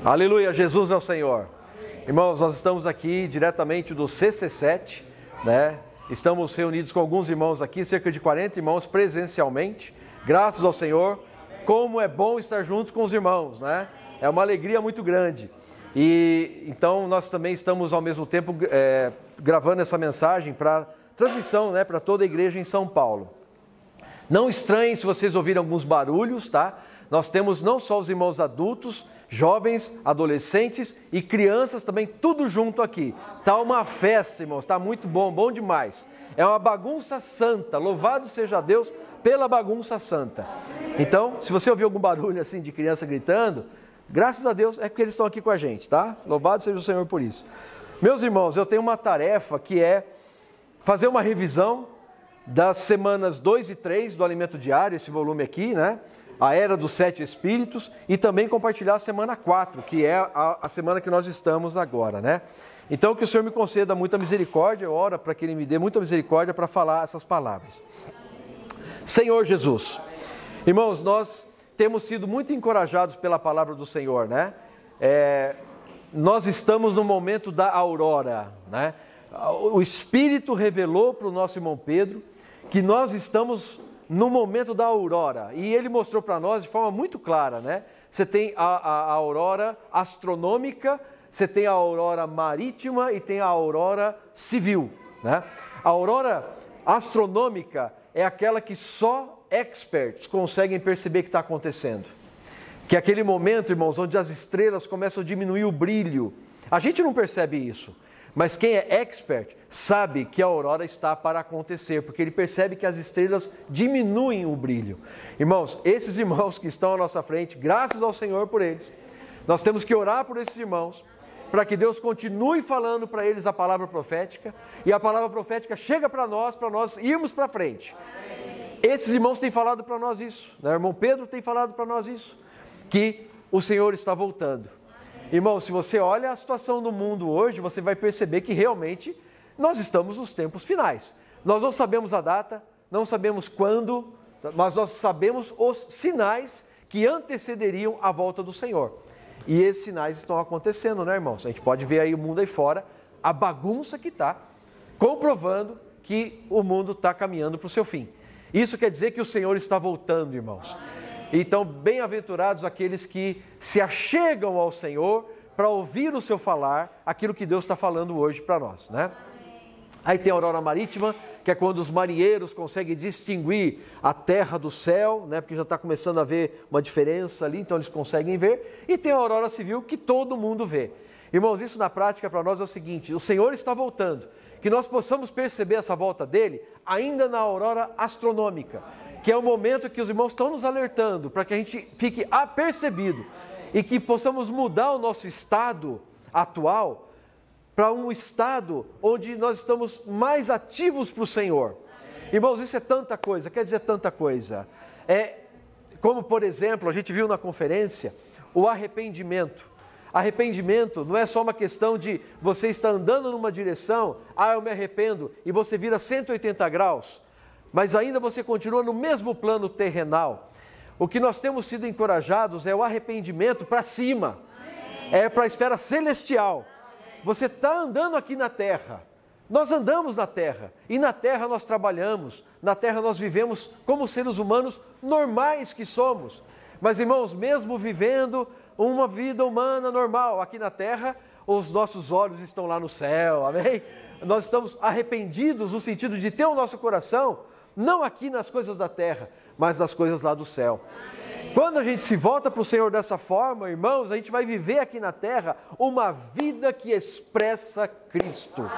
Aleluia, Jesus é o Senhor. Irmãos, nós estamos aqui diretamente do CC7, né? Estamos reunidos com alguns irmãos aqui, cerca de 40 irmãos presencialmente. Graças ao Senhor, como é bom estar junto com os irmãos, né? É uma alegria muito grande. E então nós também estamos ao mesmo tempo gravando essa mensagem para transmissão, né, para toda a igreja em São Paulo. Não estranhem se vocês ouvirem alguns barulhos, tá? Nós temos não só os irmãos adultos, jovens, adolescentes e crianças também, tudo junto aqui. Tá uma festa, irmãos, tá muito bom, bom demais. É uma bagunça santa, louvado seja Deus pela bagunça santa. Então, se você ouvir algum barulho assim de criança gritando, graças a Deus é porque eles estão aqui com a gente, tá? Louvado seja o Senhor por isso. Meus irmãos, eu tenho uma tarefa que é fazer uma revisão das semanas 2 e 3 do Alimento Diário, esse volume aqui, né? A Era dos 7 Espíritos, e também compartilhar a semana 4, que é a semana que nós estamos agora, né? Então, que o Senhor me conceda muita misericórdia, eu oro para que Ele me dê muita misericórdia para falar essas palavras. Senhor Jesus, irmãos, nós temos sido muito encorajados pela palavra do Senhor, né? Nós estamos no momento da aurora, né? O Espírito revelou para o nosso irmão Pedro que nós estamos no momento da aurora, e ele mostrou para nós de forma muito clara, né? Você tem a aurora astronômica, você tem a aurora marítima e tem a aurora civil, né? A aurora astronômica é aquela que só experts conseguem perceber que está acontecendo. Que é aquele momento, irmãos, onde as estrelas começam a diminuir o brilho. A gente não percebe isso, mas quem é expert sabe que a aurora está para acontecer, porque ele percebe que as estrelas diminuem o brilho. Irmãos, esses irmãos que estão à nossa frente, graças ao Senhor por eles, nós temos que orar por esses irmãos, para que Deus continue falando para eles a palavra profética, e a palavra profética chega para nós irmos para frente. Esses irmãos têm falado para nós isso, né? O irmão Pedro tem falado para nós isso, que o Senhor está voltando. Irmão, se você olha a situação do mundo hoje, você vai perceber que realmente nós estamos nos tempos finais. Nós não sabemos a data, não sabemos quando, mas nós sabemos os sinais que antecederiam a volta do Senhor. E esses sinais estão acontecendo, né, irmãos? A gente pode ver aí o mundo aí fora, a bagunça que está, comprovando que o mundo está caminhando para o seu fim. Isso quer dizer que o Senhor está voltando, irmãos. Então, bem-aventurados aqueles que se achegam ao Senhor para ouvir o seu falar, aquilo que Deus está falando hoje para nós, né? Aí tem a aurora marítima, que é quando os marinheiros conseguem distinguir a terra do céu, né? Porque já está começando a haver uma diferença ali, então eles conseguem ver. E tem a aurora civil, que todo mundo vê. Irmãos, isso na prática para nós é o seguinte: o Senhor está voltando, que nós possamos perceber essa volta dele ainda na aurora astronômica, que é o momento que os irmãos estão nos alertando, para que a gente fique apercebido e que possamos mudar o nosso estado atual para um estado onde nós estamos mais ativos para o Senhor. Irmãos, isso é tanta coisa, quer dizer tanta coisa. Como, por exemplo, a gente viu na conferência, o arrependimento. Arrependimento não é só uma questão de você estar andando numa direção, eu me arrependo, e você vira 180 graus, mas ainda você continua no mesmo plano terrenal. O que nós temos sido encorajados é o arrependimento para cima, é para a esfera celestial. Você está andando aqui na terra, nós andamos na terra, e na terra nós trabalhamos, na terra nós vivemos como seres humanos normais que somos. Mas, irmãos, mesmo vivendo uma vida humana normal aqui na terra, os nossos olhos estão lá no céu, amém? Nós estamos arrependidos no sentido de ter o nosso coração não aqui nas coisas da terra, mas nas coisas lá do céu. Quando a gente se volta para o Senhor dessa forma, irmãos, a gente vai viver aqui na terra uma vida que expressa Cristo.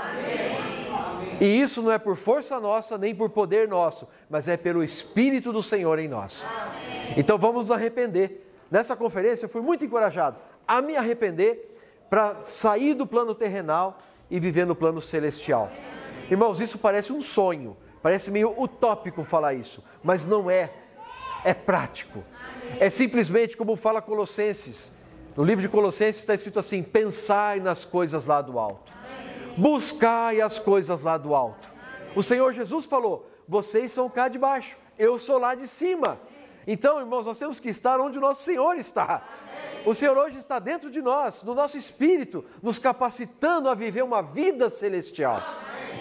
E isso não é por força nossa, nem por poder nosso, mas é pelo Espírito do Senhor em nós. Então vamos nos arrepender. Nessa conferência eu fui muito encorajado a me arrepender para sair do plano terrenal e viver no plano celestial. Irmãos, isso parece um sonho, parece meio utópico falar isso, mas não é. É prático. É simplesmente como fala Colossenses. No livro de Colossenses está escrito assim: pensai nas coisas lá do alto. Buscai as coisas lá do alto. O Senhor Jesus falou: vocês são cá de baixo, eu sou lá de cima. Então, irmãos, nós temos que estar onde o nosso Senhor está. O Senhor hoje está dentro de nós, no nosso espírito, nos capacitando a viver uma vida celestial.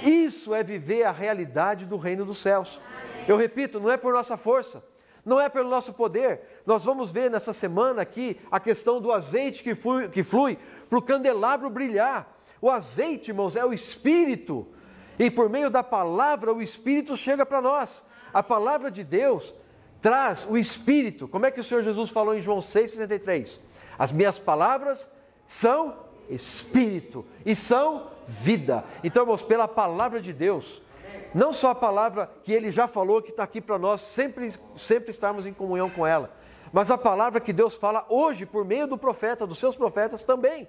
Isso é viver a realidade do reino dos céus. Eu repito, não é por nossa força, não é pelo nosso poder. Nós vamos ver nessa semana aqui a questão do azeite que flui para o candelabro brilhar. O azeite, irmãos, é o Espírito. E por meio da palavra, o Espírito chega para nós. A palavra de Deus traz o Espírito. Como é que o Senhor Jesus falou em João 6,63? As minhas palavras são Espírito e são vida. Então, irmãos, pela palavra de Deus, não só a palavra que Ele já falou, que está aqui para nós, sempre estarmos em comunhão com ela, mas a palavra que Deus fala hoje, por meio do profeta, dos seus profetas também.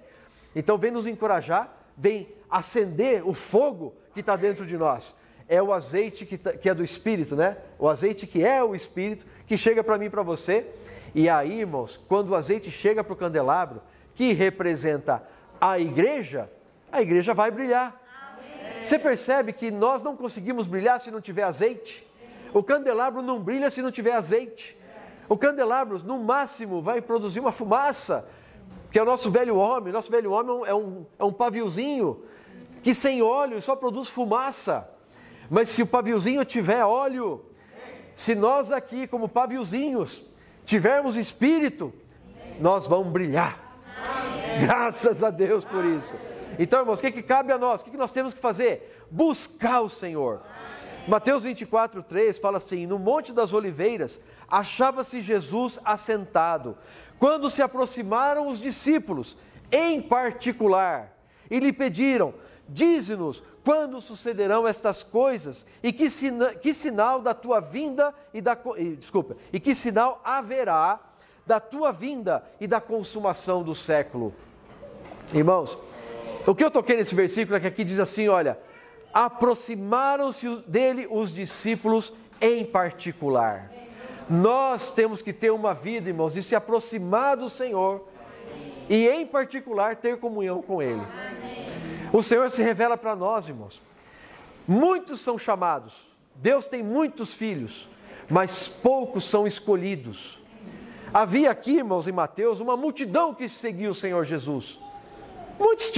Então, vem nos encorajar, vem acender o fogo que está dentro de nós. É o azeite que é do Espírito, né? O azeite que é o Espírito, que chega para mim e para você. E aí, irmãos, quando o azeite chega para o candelabro, que representa a igreja vai brilhar. Amém. Você percebe que nós não conseguimos brilhar se não tiver azeite? O candelabro não brilha se não tiver azeite. O candelabro, no máximo, vai produzir uma fumaça, que é o nosso velho homem. Nosso velho homem é um paviozinho que sem óleo só produz fumaça. Mas se o paviozinho tiver óleo, se nós aqui como paviozinhos tivermos Espírito, nós vamos brilhar. Amém. Graças a Deus por isso. Então, irmãos, o que cabe a nós? O que nós temos que fazer? Buscar o Senhor. Mateus 24:3 fala assim: no Monte das Oliveiras achava-se Jesus assentado, quando se aproximaram os discípulos, em particular, e lhe pediram: dize-nos quando sucederão estas coisas e que sinal da tua vinda e que sinal haverá da tua vinda e da consumação do século. Irmãos, o que eu toquei nesse versículo é que aqui diz assim, olha, aproximaram-se dele os discípulos em particular. Nós temos que ter uma vida, irmãos, de se aproximar do Senhor e em particular ter comunhão com Ele. O Senhor se revela para nós, irmãos. Muitos são chamados. Deus tem muitos filhos, mas poucos são escolhidos. Havia aqui, irmãos, em Mateus, uma multidão que seguia o Senhor Jesus. Muitos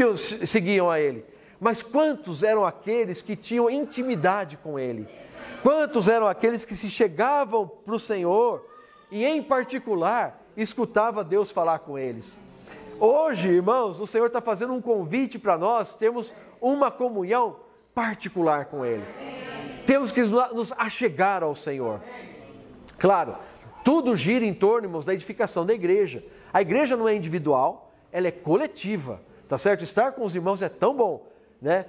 seguiam a Ele. Mas quantos eram aqueles que tinham intimidade com Ele? Quantos eram aqueles que se chegavam para o Senhor e, em particular, escutava Deus falar com eles? Hoje, irmãos, o Senhor está fazendo um convite para nós termos uma comunhão particular com Ele. Temos que nos achegar ao Senhor. Claro, tudo gira em torno, irmãos, da edificação da igreja. A igreja não é individual, ela é coletiva, tá certo? Estar com os irmãos é tão bom, né?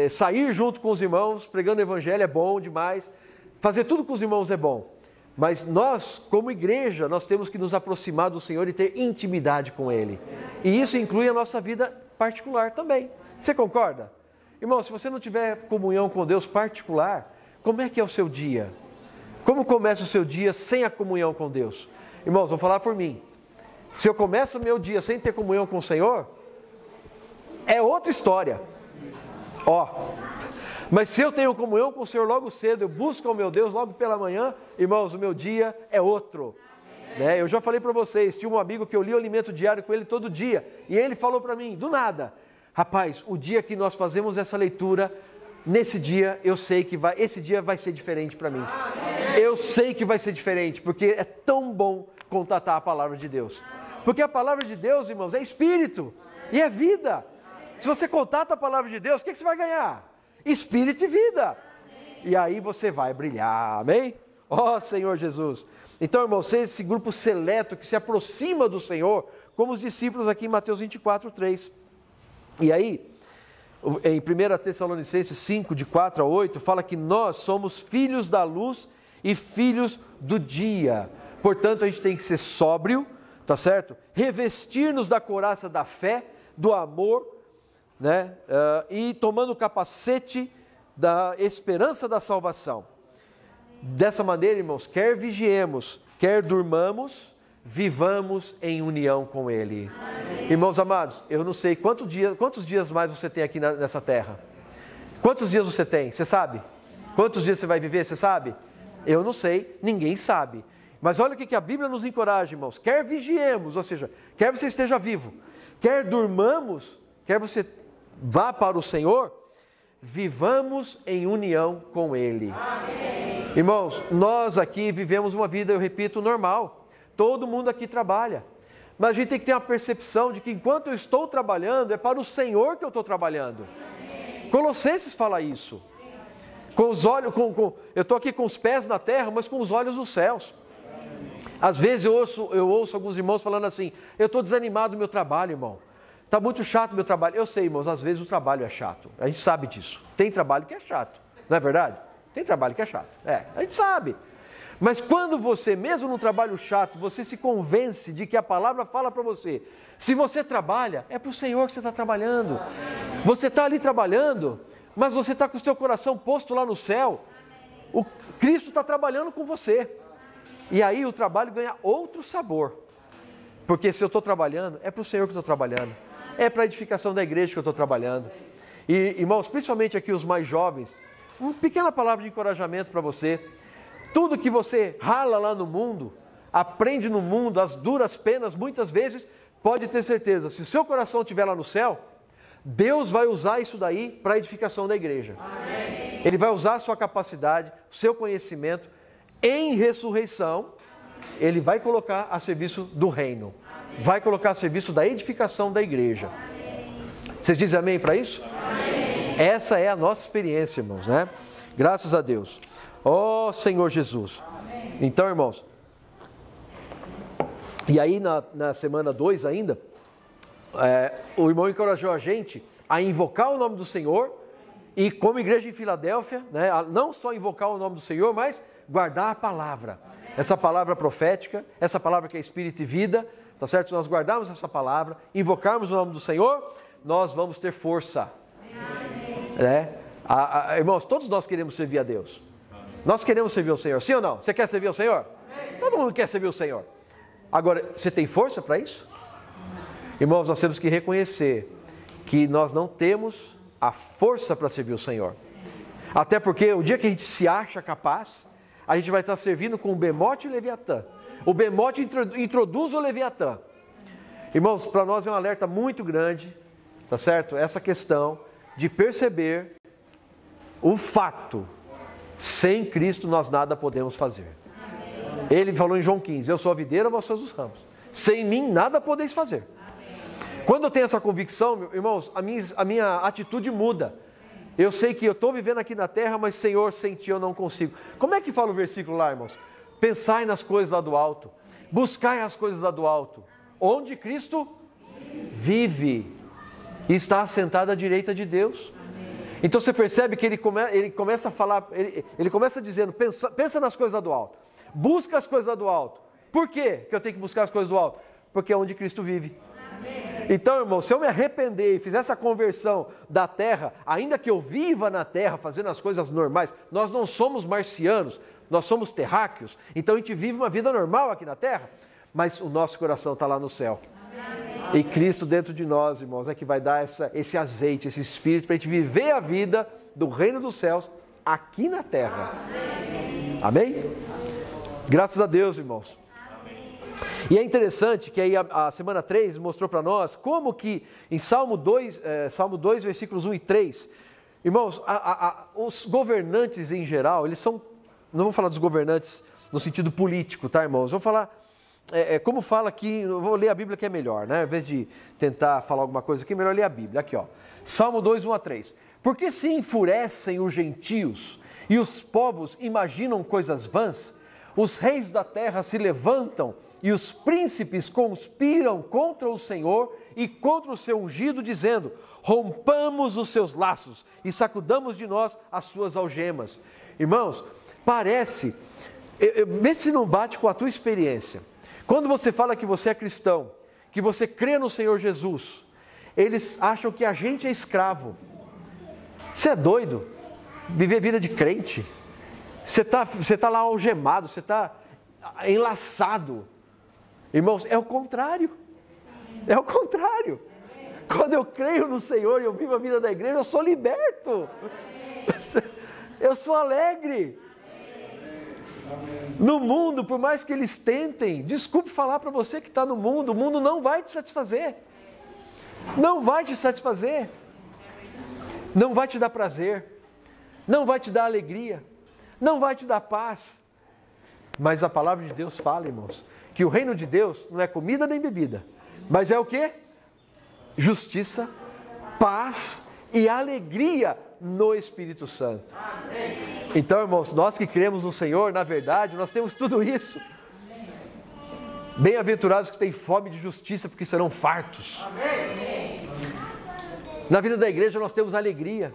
Sair junto com os irmãos, pregando o evangelho é bom demais. Fazer tudo com os irmãos é bom. Mas nós, como igreja, nós temos que nos aproximar do Senhor e ter intimidade com Ele. E isso inclui a nossa vida particular também. Você concorda? Irmão, se você não tiver comunhão com Deus particular, como é que é o seu dia? Como começa o seu dia sem a comunhão com Deus? Irmãos, vou falar por mim. Se eu começo o meu dia sem ter comunhão com o Senhor, é outra história. Mas se eu tenho comunhão com o Senhor logo cedo, eu busco ao meu Deus logo pela manhã, irmãos, o meu dia é outro. Né? Eu já falei para vocês, tinha um amigo que eu li o alimento diário com ele todo dia, e ele falou para mim, do nada, rapaz, o dia que nós fazemos essa leitura, nesse dia eu sei que esse dia vai ser diferente para mim. Eu sei que vai ser diferente, porque é tão bom contatar a palavra de Deus. Porque a palavra de Deus, irmãos, é espírito e é vida. Se você contata a palavra de Deus, o que você vai ganhar? Espírito e vida. E aí você vai brilhar, amém? Senhor Jesus. Então, irmãos, você é esse grupo seleto que se aproxima do Senhor, como os discípulos aqui em Mateus 24:3. E aí, em 1 Tessalonicenses 5, de 4 a 8, fala que nós somos filhos da luz e filhos do dia. Portanto, a gente tem que ser sóbrio, tá certo? Revestir-nos da couraça da fé, do amor, né? E tomando o capacete da esperança da salvação. Dessa maneira, irmãos, quer vigiemos, quer durmamos, vivamos em união com Ele. Amém. Irmãos amados, eu não sei quantos dias mais você tem aqui nessa terra. Quantos dias você tem? Você sabe? Quantos dias você vai viver? Você sabe? Eu não sei, ninguém sabe. Mas olha o que a Bíblia nos encoraja, irmãos. Quer vigiemos, ou seja, quer você esteja vivo, quer durmamos, quer você vá para o Senhor, vivamos em união com Ele. Amém. Irmãos, nós aqui vivemos uma vida, eu repito, normal. Todo mundo aqui trabalha. Mas a gente tem que ter uma percepção de que enquanto eu estou trabalhando, é para o Senhor que eu estou trabalhando. Amém. Colossenses fala isso. Com os olhos, eu estou aqui com os pés na terra, mas com os olhos nos céus. Às vezes eu ouço alguns irmãos falando assim, eu estou desanimado do meu trabalho, irmão. Está muito chato o meu trabalho. Eu sei, irmãos, às vezes o trabalho é chato. A gente sabe disso. Tem trabalho que é chato. Não é verdade? Tem trabalho que é chato. A gente sabe. Mas quando você, mesmo num trabalho chato, você se convence de que a palavra fala para você, se você trabalha, é para o Senhor que você está trabalhando. Você está ali trabalhando, mas você está com o seu coração posto lá no céu. O Cristo está trabalhando com você. E aí o trabalho ganha outro sabor. Porque se eu estou trabalhando, é para o Senhor que eu estou trabalhando. É para a edificação da igreja que eu estou trabalhando. E, irmãos, principalmente aqui os mais jovens, uma pequena palavra de encorajamento para você. Tudo que você rala lá no mundo, aprende no mundo, as duras penas, muitas vezes, pode ter certeza, se o seu coração estiver lá no céu, Deus vai usar isso daí para a edificação da igreja. Amém. Ele vai usar a sua capacidade, o seu conhecimento, em ressurreição, Ele vai colocar a serviço do reino. Vai colocar a serviço da edificação da igreja. Vocês dizem amém para isso? Amém. Essa é a nossa experiência, irmãos, né? Graças a Deus. Ó Senhor Jesus. Amém. Então, irmãos, e aí na semana 2 ainda, o irmão encorajou a gente a invocar o nome do Senhor e como igreja em Filadélfia, né, não só invocar o nome do Senhor, mas guardar a palavra. Essa palavra profética, essa palavra que é espírito e vida, tá certo? Se nós guardarmos essa palavra, invocarmos o nome do Senhor, nós vamos ter força. Irmãos, todos nós queremos servir a Deus. Nós queremos servir ao Senhor, sim ou não? Você quer servir ao Senhor? Todo mundo quer servir ao Senhor. Agora, você tem força para isso? Irmãos, nós temos que reconhecer que nós não temos a força para servir o Senhor. Até porque o dia que a gente se acha capaz, a gente vai estar servindo com o Bemote e o Leviatã. O Bemote introduz o Leviatã. Irmãos, para nós é um alerta muito grande, tá certo? Essa questão de perceber o fato, sem Cristo nós nada podemos fazer. Ele falou em João 15, eu sou a videira, vós sois os ramos. Sem mim nada podeis fazer. Quando eu tenho essa convicção, irmãos, a minha atitude muda. Eu sei que eu estou vivendo aqui na terra, mas Senhor, sem Ti eu não consigo. Como é que fala o versículo lá, irmãos? Pensai nas coisas lá do alto. Buscai as coisas lá do alto. Onde Cristo vive e está assentado à direita de Deus. Então você percebe que ele começa a falar, ele começa dizendo, pensa nas coisas lá do alto. Busca as coisas lá do alto. Por quê que eu tenho que buscar as coisas do alto? Porque é onde Cristo vive. Então, irmão, se eu me arrepender e fizer essa conversão da terra, ainda que eu viva na terra fazendo as coisas normais, nós não somos marcianos, nós somos terráqueos, então a gente vive uma vida normal aqui na terra, mas o nosso coração está lá no céu. Amém. E Cristo dentro de nós, irmãos, é que vai dar esse azeite, esse espírito para a gente viver a vida do reino dos céus aqui na terra. Amém? Graças a Deus, irmãos. E é interessante que aí a semana 3 mostrou para nós como que em Salmo 2, versículos 1 e 3, irmãos, os governantes em geral, eles são, não vou falar dos governantes no sentido político, tá, irmãos? Vou falar, como fala aqui, eu vou ler a Bíblia que é melhor, né? Ao invés de tentar falar alguma coisa aqui, é melhor ler a Bíblia. Aqui, ó, Salmo 2, 1 a 3. Por que se enfurecem os gentios e os povos imaginam coisas vãs? Os reis da terra se levantam e os príncipes conspiram contra o Senhor e contra o seu ungido, dizendo, rompamos os seus laços e sacudamos de nós as suas algemas. Irmãos, parece, vê se não bate com a tua experiência. Quando você fala que você é cristão, que você crê no Senhor Jesus, eles acham que a gente é escravo. Você é doido? Viver vida de crente? Você tá lá algemado, você está enlaçado. Irmãos, é o contrário. É o contrário. Quando eu creio no Senhor e eu vivo a vida da igreja, eu sou liberto. Eu sou alegre. No mundo, por mais que eles tentem, desculpe falar para você que está no mundo, o mundo não vai te satisfazer. Não vai te satisfazer. Não vai te dar prazer. Não vai te dar alegria. Não vai te dar paz. Mas a palavra de Deus fala, irmãos, que o reino de Deus não é comida nem bebida, mas é o quê? Justiça, paz e alegria no Espírito Santo. Então, irmãos, nós que cremos no Senhor, na verdade, nós temos tudo isso. Bem-aventurados que têm fome de justiça, porque serão fartos. Na vida da igreja nós temos alegria,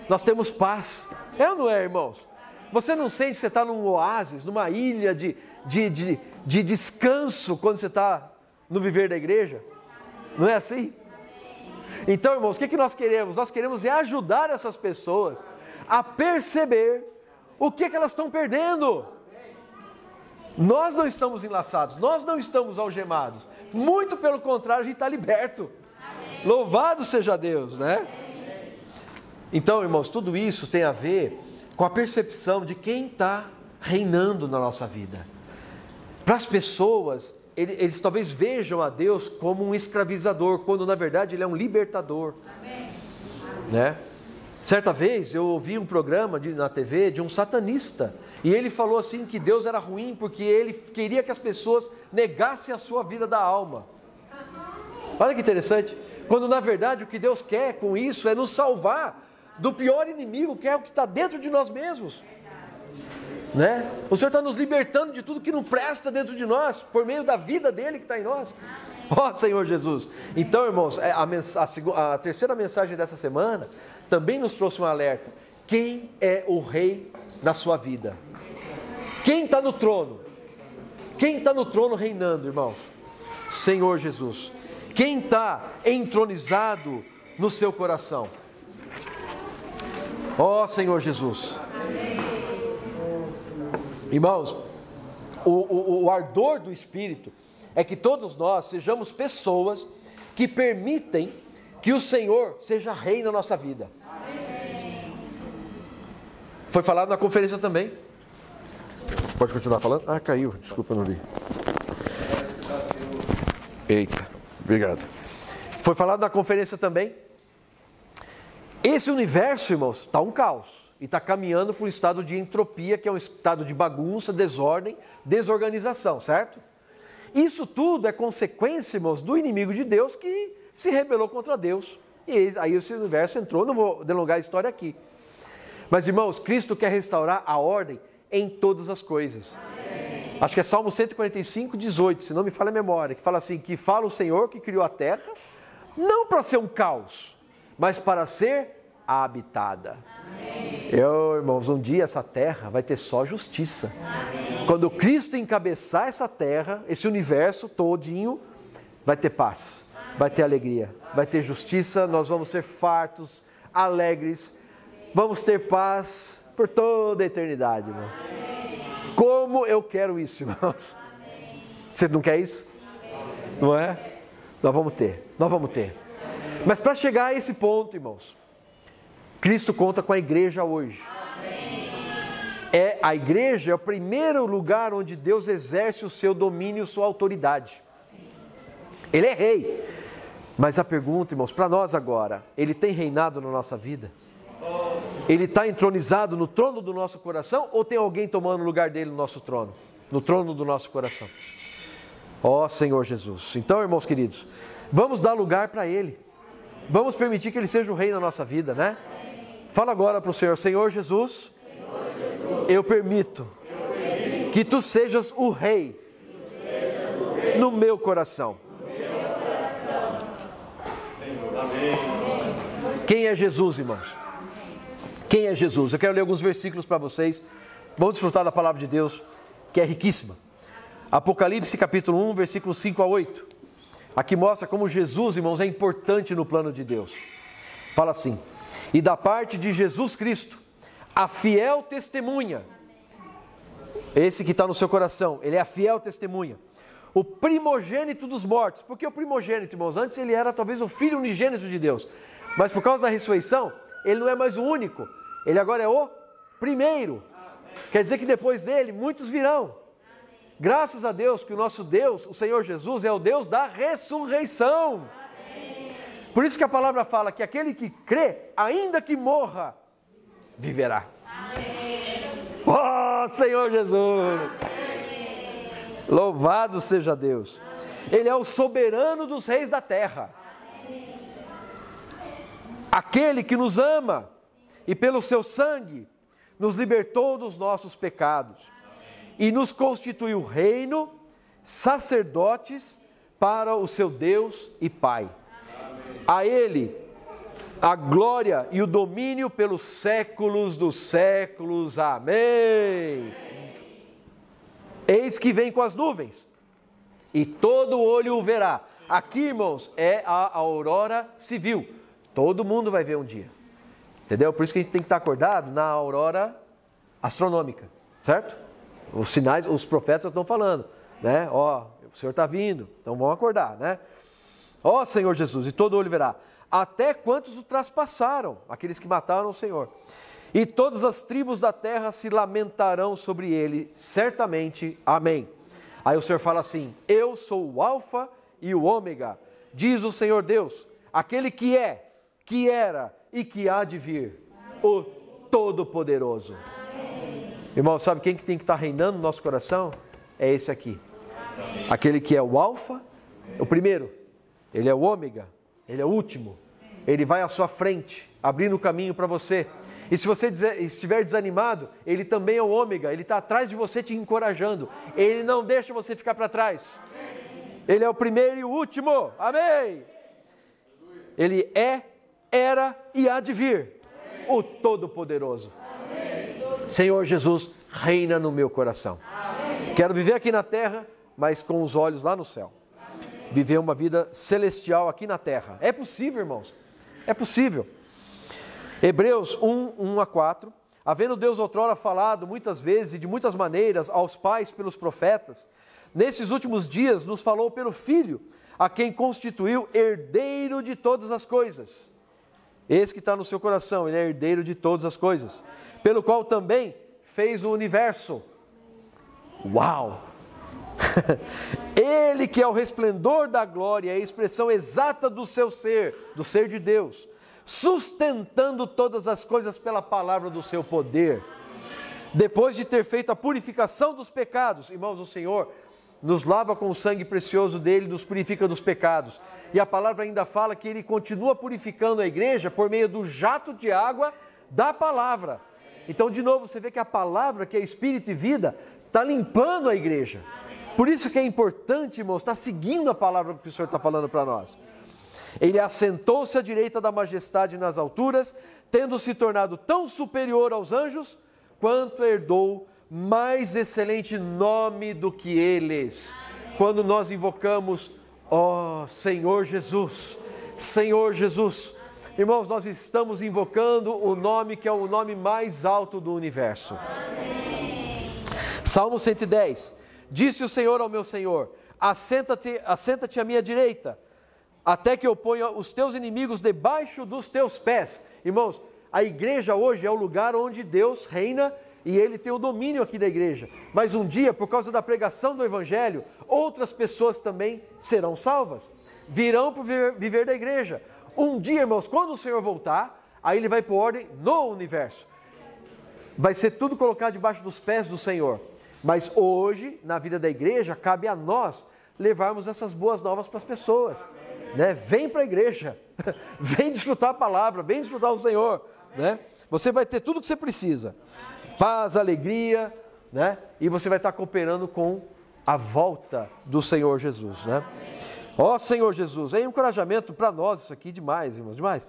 nós temos paz. É ou não é, irmãos? Você não sente que você está num oásis, numa ilha de descanso quando você está no viver da igreja? Não é assim? Então, irmãos, o que nós queremos? Nós queremos é ajudar essas pessoas a perceber o que elas estão perdendo. Nós não estamos enlaçados, nós não estamos algemados. Muito pelo contrário, a gente está liberto. Louvado seja Deus, né? Então, irmãos, tudo isso tem a ver com a percepção de quem está reinando na nossa vida. Para as pessoas, eles talvez vejam a Deus como um escravizador, quando na verdade Ele é um libertador. Amém. Né? Certa vez eu ouvi um programa na TV de um satanista, e ele falou assim que Deus era ruim porque Ele queria que as pessoas negassem a sua vida da alma. Olha que interessante, quando na verdade o que Deus quer com isso é nos salvar do pior inimigo, que é o que está dentro de nós mesmos, né? O Senhor está nos libertando de tudo que não presta dentro de nós, por meio da vida dEle que está em nós. Ó Senhor Jesus! Então, irmãos, a terceira mensagem dessa semana também nos trouxe um alerta. Quem é o rei na sua vida? Quem está no trono? Quem está no trono reinando, irmãos? Senhor Jesus. Quem está entronizado no seu coração? Ó Senhor Jesus. Irmãos, o ardor do Espírito é que todos nós sejamos pessoas que permitem que o Senhor seja rei na nossa vida. Foi falado na conferência também. Pode continuar falando? Ah, caiu, desculpa, não li. Eita, obrigado. Foi falado na conferência também. Esse universo, irmãos, está um caos e está caminhando para um estado de entropia, que é um estado de bagunça, desordem, desorganização, certo? Isso tudo é consequência, irmãos, do inimigo de Deus que se rebelou contra Deus. E aí esse universo entrou, não vou delongar a história aqui. Mas, irmãos, Cristo quer restaurar a ordem em todas as coisas. Amém. Acho que é Salmo 145, 18, se não me falha a memória, que fala assim, que fala o Senhor que criou a terra, não para ser um caos, mas para ser habitada. Amém. Irmãos, um dia essa terra vai ter só justiça. Amém. Quando Cristo encabeçar essa terra, esse universo todinho, vai ter paz, vai ter alegria, vai ter justiça, nós vamos ser fartos, alegres, vamos ter paz por toda a eternidade, irmãos. Amém. Como eu quero isso, irmãos. Amém. Você não quer isso? Não é? Nós vamos ter. Mas para chegar a esse ponto, irmãos, Cristo conta com a igreja hoje. Amém. A igreja é o primeiro lugar onde Deus exerce o seu domínio, sua autoridade. Ele é rei. Mas a pergunta, irmãos, para nós agora, Ele tem reinado na nossa vida? Ele está entronizado no trono do nosso coração ou tem alguém tomando o lugar dele no nosso trono? No trono do nosso coração. Ó Senhor Jesus. Então, irmãos queridos, vamos dar lugar para Ele. Vamos permitir que Ele seja o rei na nossa vida, né? Fala agora para o Senhor, Senhor Jesus, eu permito que Tu sejas o rei no meu coração. Quem é Jesus, irmãos? Quem é Jesus? Eu quero ler alguns versículos para vocês. Vamos desfrutar da palavra de Deus, que é riquíssima. Apocalipse capítulo 1, versículos 5 a 8. Aqui mostra como Jesus, irmãos, é importante no plano de Deus. Fala assim: e da parte de Jesus Cristo, a fiel testemunha, esse que está no seu coração, ele é a fiel testemunha, o primogênito dos mortos. Por que o primogênito, irmãos? Antes ele era talvez o filho unigênito de Deus, mas por causa da ressurreição, ele não é mais o único, ele agora é o primeiro. Quer dizer que depois dele, muitos virão. Graças a Deus que o nosso Deus, o Senhor Jesus, é o Deus da ressurreição. Por isso que a palavra fala que aquele que crê, ainda que morra, viverá. Oh, Senhor Jesus! Louvado seja Deus! Ele é o soberano dos reis da terra. Aquele que nos ama e pelo seu sangue nos libertou dos nossos pecados e nos constituiu reino, sacerdotes para o seu Deus e Pai. A Ele a glória e o domínio pelos séculos dos séculos. Amém. Eis que vem com as nuvens, e todo olho o verá. Aqui, irmãos, é a aurora civil. Todo mundo vai ver um dia. Entendeu? Por isso que a gente tem que estar acordado na aurora astronômica, certo? Os sinais, os profetas estão falando, né? Ó, o Senhor está vindo, então vamos acordar, né? Ó Senhor Jesus, e todo olho verá. Até quantos o traspassaram, aqueles que mataram o Senhor. E todas as tribos da terra se lamentarão sobre ele, certamente. Amém. Aí o Senhor fala assim: eu sou o alfa e o ômega, diz o Senhor Deus, aquele que é, que era e que há de vir, o Todo-Poderoso. Irmão, sabe quem que tem que estar reinando no nosso coração? É esse aqui. Aquele que é o alfa, o primeiro, ele é o ômega, ele é o último, ele vai à sua frente, abrindo o caminho para você. E se você estiver desanimado, ele também é o ômega, ele está atrás de você te encorajando, ele não deixa você ficar para trás. Ele é o primeiro e o último, amém. Ele é, era e há de vir, o Todo-Poderoso. Senhor Jesus, reina no meu coração. Quero viver aqui na terra, mas com os olhos lá no céu. Viver uma vida celestial aqui na terra. É possível, irmãos, é possível. Hebreus 1:1-4, havendo Deus outrora falado muitas vezes e de muitas maneiras aos pais pelos profetas, nesses últimos dias nos falou pelo Filho, a quem constituiu herdeiro de todas as coisas. Esse que está no seu coração, ele é herdeiro de todas as coisas, pelo qual também fez o universo. Uau! Ele que é o resplendor da glória, a expressão exata do seu ser, do ser de Deus, sustentando todas as coisas pela palavra do seu poder. Depois de ter feito a purificação dos pecados, irmãos, o Senhor nos lava com o sangue precioso dele, nos purifica dos pecados. E a palavra ainda fala que ele continua purificando a igreja por meio do jato de água da palavra. Então, de novo, você vê que a palavra, que é espírito e vida, está limpando a igreja. Por isso que é importante, irmãos, estar seguindo a palavra que o Senhor está falando para nós. Ele assentou-se à direita da majestade nas alturas, tendo se tornado tão superior aos anjos, quanto herdou mais excelente nome do que eles. Quando nós invocamos, ó Senhor Jesus, Senhor Jesus, irmãos, nós estamos invocando o nome que é o nome mais alto do universo. Amém. Salmo 110, disse o Senhor ao meu Senhor, assenta-te à minha direita, até que eu ponha os teus inimigos debaixo dos teus pés. Irmãos, a igreja hoje é o lugar onde Deus reina e Ele tem o domínio aqui da igreja. Mas um dia, por causa da pregação do Evangelho, outras pessoas também serão salvas. Virão para viver da igreja. Um dia, irmãos, quando o Senhor voltar, aí Ele vai pôr ordem no universo. Vai ser tudo colocado debaixo dos pés do Senhor. Mas hoje, na vida da igreja, cabe a nós levarmos essas boas novas para as pessoas. Né? Vem para a igreja, vem desfrutar a palavra, vem desfrutar o Senhor, né? Você vai ter tudo o que você precisa, paz, alegria, né? E você vai estar cooperando com a volta do Senhor Jesus, né? Ó Senhor Jesus, é um encorajamento para nós isso aqui, demais, irmãos, demais.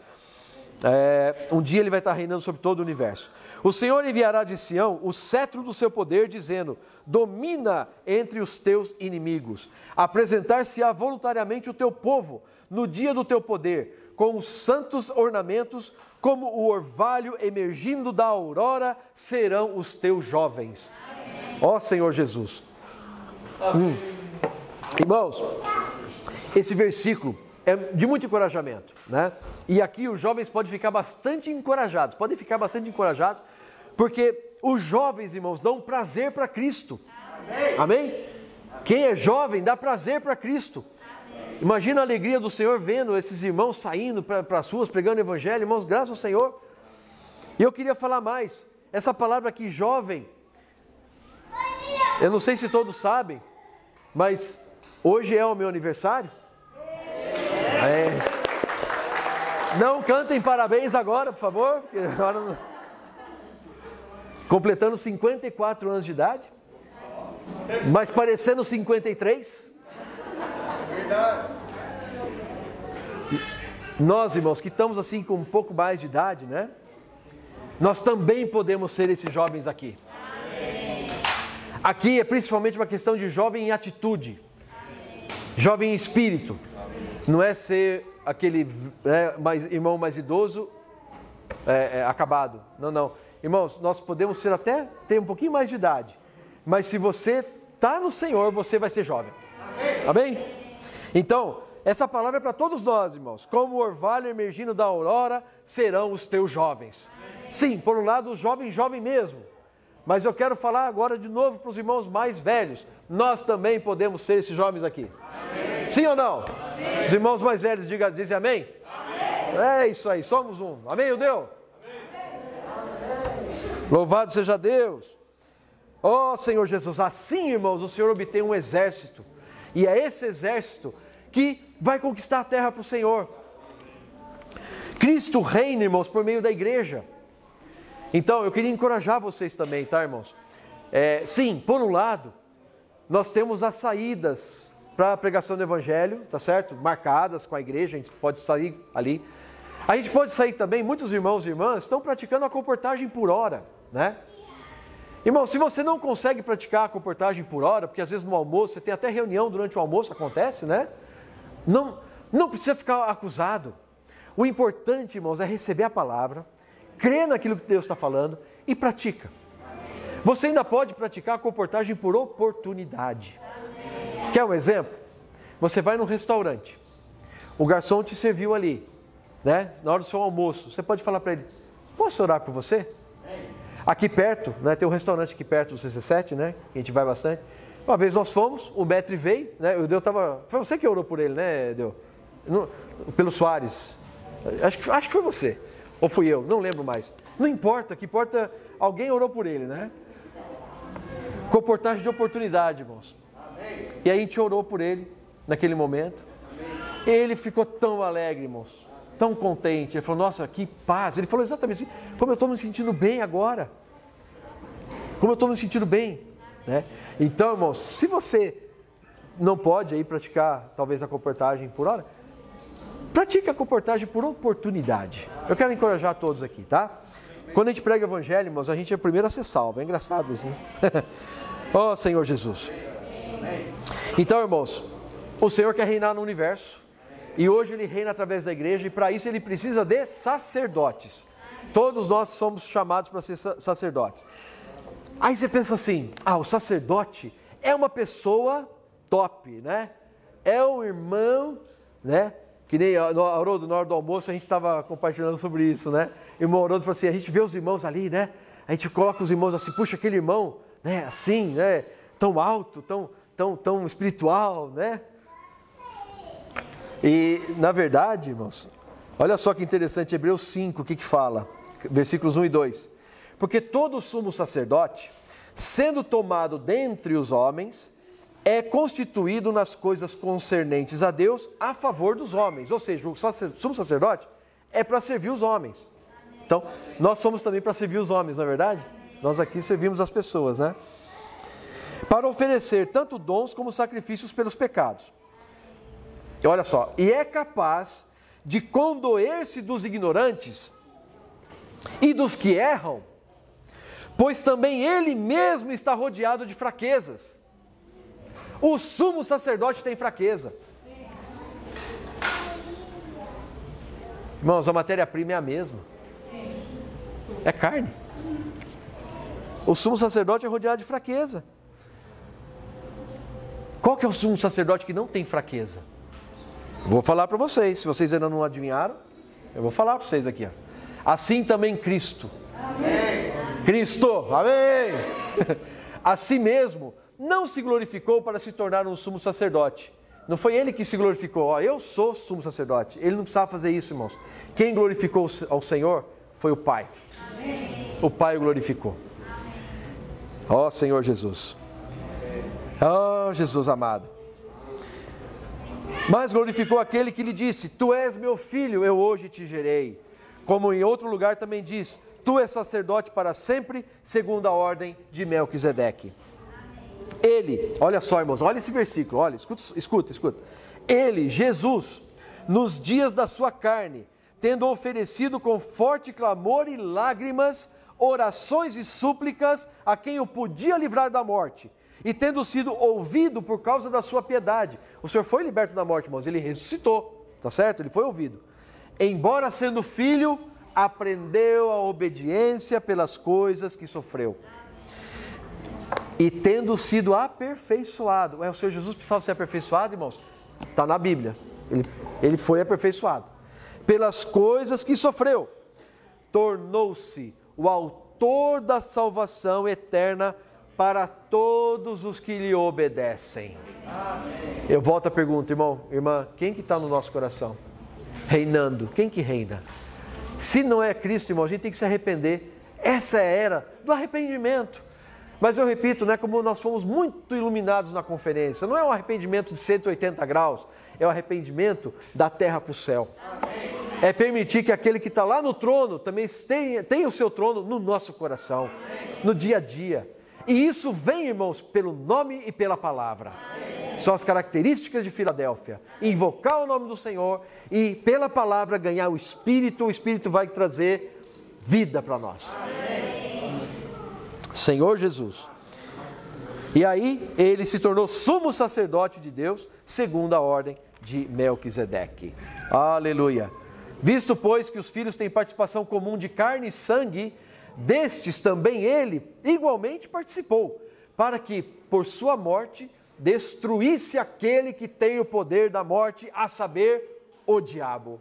Um dia Ele vai estar reinando sobre todo o universo. O Senhor enviará de Sião o cetro do seu poder, dizendo, domina entre os teus inimigos. Apresentar-se-á voluntariamente o teu povo, no dia do teu poder, com os santos ornamentos, como o orvalho emergindo da aurora, serão os teus jovens. Ó Senhor Jesus. Irmãos, esse versículo é de muito encorajamento, né? E aqui os jovens podem ficar bastante encorajados, porque os jovens, irmãos, dão prazer para Cristo. Amém? Quem é jovem dá prazer para Cristo. Imagina a alegria do Senhor vendo esses irmãos saindo para as ruas pregando o Evangelho. Irmãos, graças ao Senhor. E eu queria falar mais. Essa palavra aqui, jovem, eu não sei se todos sabem, mas hoje é o meu aniversário. Não cantem parabéns agora, por favor. Porque agora não... Completando 54 anos de idade. Mas parecendo 53. Verdade. Nós, irmãos, que estamos assim com um pouco mais de idade, né? Nós também podemos ser esses jovens aqui. Aqui é principalmente uma questão de jovem em atitude, jovem em espírito. Não é ser aquele irmão mais idoso, acabado. Não, não. Irmãos, nós podemos ser até ter um pouquinho mais de idade. Mas se você está no Senhor, você vai ser jovem. Amém? Então, essa palavra é para todos nós, irmãos. Como o orvalho emergindo da aurora, serão os teus jovens. Sim, por um lado, o jovem mesmo. Mas eu quero falar agora de novo para os irmãos mais velhos. Nós também podemos ser esses jovens aqui. Amém. Sim ou não? Sim. Os irmãos mais velhos dizem amém? Amém? É isso aí, somos um. Amém, Deus? Louvado seja Deus. Ó Senhor Jesus, assim, irmãos, o Senhor obtém um exército. E é esse exército que vai conquistar a terra para o Senhor. Cristo reina, irmãos, por meio da igreja. Então, eu queria encorajar vocês também, tá, irmãos? Sim, por um lado, nós temos as saídas para a pregação do Evangelho, tá certo? Marcadas com a igreja, a gente pode sair ali. A gente pode sair também, muitos irmãos e irmãs estão praticando a comportagem por hora, né? Irmão, se você não consegue praticar a comportagem por hora, porque às vezes no almoço, você tem até reunião durante o almoço, acontece, né? Não precisa ficar acusado. O importante, irmãos, é receber a palavra, crer naquilo que Deus está falando e pratica. Você ainda pode praticar a comportagem por oportunidade. Quer um exemplo? Você vai num restaurante, o garçom te serviu ali, né? Na hora do seu almoço, você pode falar para ele, posso orar por você? Aqui perto, né, tem um restaurante aqui perto do CC7, né, que a gente vai bastante. Uma vez nós fomos, o Metri veio, né, o Deus estava... Foi você que orou por ele, né, Deus? Pelo Soares. Acho que foi você. Ou fui eu, não lembro mais. Não importa, que importa, alguém orou por ele, né? Comportagem de oportunidade, irmãos. E aí a gente orou por ele, naquele momento. E ele ficou tão alegre, irmãos. Tão contente. Ele falou, nossa, que paz. Ele falou exatamente assim, como eu estou me sentindo bem agora. Como eu estou me sentindo bem. Né? Então, irmãos, se você não pode aí praticar, talvez, a comportagem por hora, pratique a comportagem por oportunidade. Eu quero encorajar todos aqui, tá? Quando a gente prega o Evangelho, irmãos, a gente é o primeiro a ser salvo. É engraçado isso, né? Ó Senhor Jesus. Então, irmãos, o Senhor quer reinar no universo. E hoje Ele reina através da igreja. E para isso Ele precisa de sacerdotes. Todos nós somos chamados para ser sacerdotes. Aí você pensa assim, o sacerdote é uma pessoa top, né? É um irmão, né? Que nem Haroldo, na hora do almoço, a gente estava compartilhando sobre isso, né? O irmão Haroldo falou assim, a gente vê os irmãos ali, né? A gente coloca os irmãos assim, puxa, aquele irmão, né? Assim, né? Tão alto, tão espiritual, né? E, na verdade, irmãos, olha só que interessante, Hebreus 5, o que fala? Versículos 1 e 2. Porque todo sumo sacerdote, sendo tomado dentre os homens, é constituído nas coisas concernentes a Deus a favor dos homens. Ou seja, o sumo sacerdote é para servir os homens. Então, nós somos também para servir os homens, não é verdade? Nós aqui servimos as pessoas, né? Para oferecer tanto dons como sacrifícios pelos pecados. E olha só, e é capaz de condoer-se dos ignorantes e dos que erram, pois também ele mesmo está rodeado de fraquezas. O sumo sacerdote tem fraqueza. Irmãos, a matéria-prima é a mesma. É carne. O sumo sacerdote é rodeado de fraqueza. Qual que é o sumo sacerdote que não tem fraqueza? Vou falar para vocês, se vocês ainda não adivinharam, eu vou falar para vocês aqui. Assim também Cristo. Amém. Cristo, amém! A si mesmo não se glorificou para se tornar um sumo sacerdote. Não foi ele que se glorificou, ó, eu sou sumo sacerdote. Ele não precisava fazer isso, irmãos. Quem glorificou ao Senhor foi o Pai. O Pai o glorificou. Ó Senhor Jesus. Ó Jesus amado. Mas glorificou aquele que lhe disse: Tu és meu filho, eu hoje te gerei. Como em outro lugar também diz: Tu és sacerdote para sempre, segundo a ordem de Melquisedeque. Ele, olha só, irmãos, olha esse versículo, olha, escuta. Ele, Jesus, nos dias da sua carne, tendo oferecido com forte clamor e lágrimas, orações e súplicas a quem o podia livrar da morte, e tendo sido ouvido por causa da sua piedade. O Senhor foi liberto da morte, irmãos, ele ressuscitou, tá certo? Ele foi ouvido. Embora sendo filho, aprendeu a obediência pelas coisas que sofreu. E tendo sido aperfeiçoado. O Senhor Jesus precisava ser aperfeiçoado, irmãos? Está na Bíblia. Ele foi aperfeiçoado. Pelas coisas que sofreu, tornou-se o autor da salvação eterna para todos os que lhe obedecem. Amém. Eu volto à pergunta, irmão, irmã, quem que está no nosso coração? Reinando, quem que reina? Se não é Cristo, irmão, a gente tem que se arrepender. Essa é a era do arrependimento. Mas eu repito, né, como nós fomos muito iluminados na conferência, não é um arrependimento de 180 graus, é o arrependimento da terra para o céu. Amém. É permitir que aquele que está lá no trono também tenha o seu trono no nosso coração, no dia a dia. E isso vem, irmãos, pelo nome e pela palavra. Amém. São as características de Filadélfia. Invocar o nome do Senhor e pela palavra ganhar o Espírito vai trazer vida para nós. Amém. Senhor Jesus. E aí ele se tornou sumo sacerdote de Deus, segundo a ordem de Melquisedeque. Aleluia. Visto, pois, que os filhos têm participação comum de carne e sangue, destes também ele igualmente participou, para que, por sua morte, destruísse aquele que tem o poder da morte, a saber, o diabo.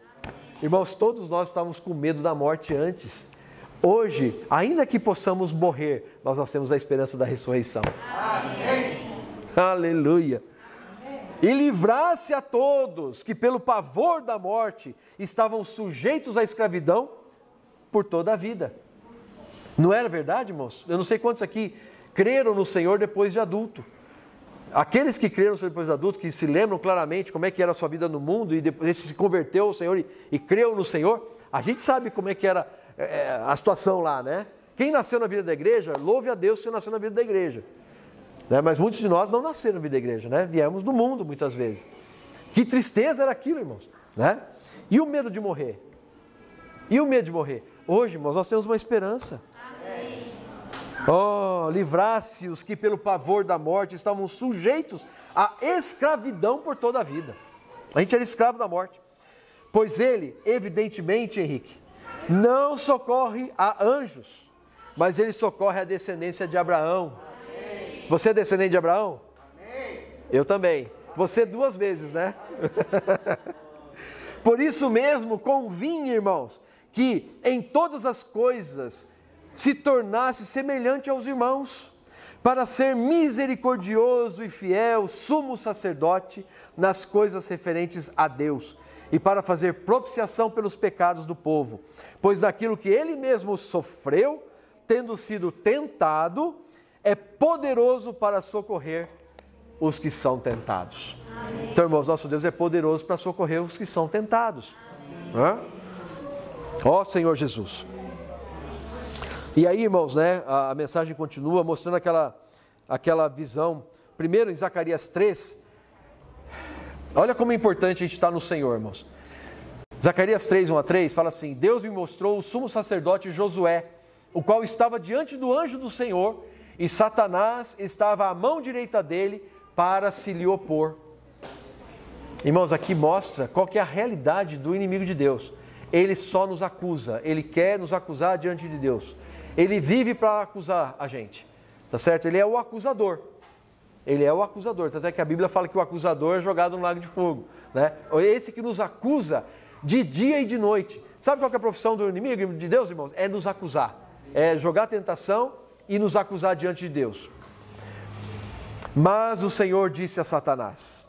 Irmãos, todos nós estávamos com medo da morte antes. Hoje, ainda que possamos morrer, nós temos a esperança da ressurreição. Amém. Aleluia. Amém. E livrasse a todos que pelo pavor da morte estavam sujeitos à escravidão por toda a vida. Não era verdade, irmãos? Eu não sei quantos aqui creram no Senhor depois de adulto. Aqueles que creram no Senhor depois de adulto, que se lembram claramente como é que era a sua vida no mundo e depois se converteu ao Senhor e creu no Senhor, a gente sabe como é que era a situação lá, né? Quem nasceu na vida da igreja, louve a Deus que nasceu na vida da igreja, né? Mas muitos de nós não nasceram na vida da igreja, né? Viemos do mundo muitas vezes. Que tristeza era aquilo, irmãos, né? E o medo de morrer? E o medo de morrer? Hoje, irmãos, nós temos uma esperança. Amém. Oh, livrasse os que pelo pavor da morte estavam sujeitos à escravidão por toda a vida. A gente era escravo da morte. Pois ele, evidentemente, Henrique, não socorre a anjos, mas ele socorre a descendência de Abraão. Amém. Você é descendente de Abraão? Amém. Eu também. Você 2 vezes, né? Por isso mesmo convinha, irmãos, que em todas as coisas se tornasse semelhante aos irmãos, para ser misericordioso e fiel, sumo sacerdote nas coisas referentes a Deus, e para fazer propiciação pelos pecados do povo, pois daquilo que ele mesmo sofreu, tendo sido tentado, é poderoso para socorrer os que são tentados. Amém. Então, irmãos, nosso Deus é poderoso para socorrer os que são tentados. Ó Senhor Jesus. E aí, irmãos, né, a mensagem continua mostrando aquela visão. Primeiro, em Zacarias 3, olha como é importante a gente estar no Senhor, irmãos. Zacarias 3, 1-3, fala assim: Deus me mostrou o sumo sacerdote Josué, o qual estava diante do anjo do Senhor, e Satanás estava à mão direita dele para se lhe opor. Irmãos, aqui mostra qual que é a realidade do inimigo de Deus. Ele só nos acusa, ele quer nos acusar diante de Deus. Ele vive para acusar a gente, tá certo? Ele é o acusador. Ele é o acusador, tanto é que a Bíblia fala que o acusador é jogado no lago de fogo, né? Esse que nos acusa de dia e de noite. Sabe qual que é a profissão do inimigo de Deus, irmãos? É nos acusar. jogar tentação e nos acusar diante de Deus. Mas o Senhor disse a Satanás,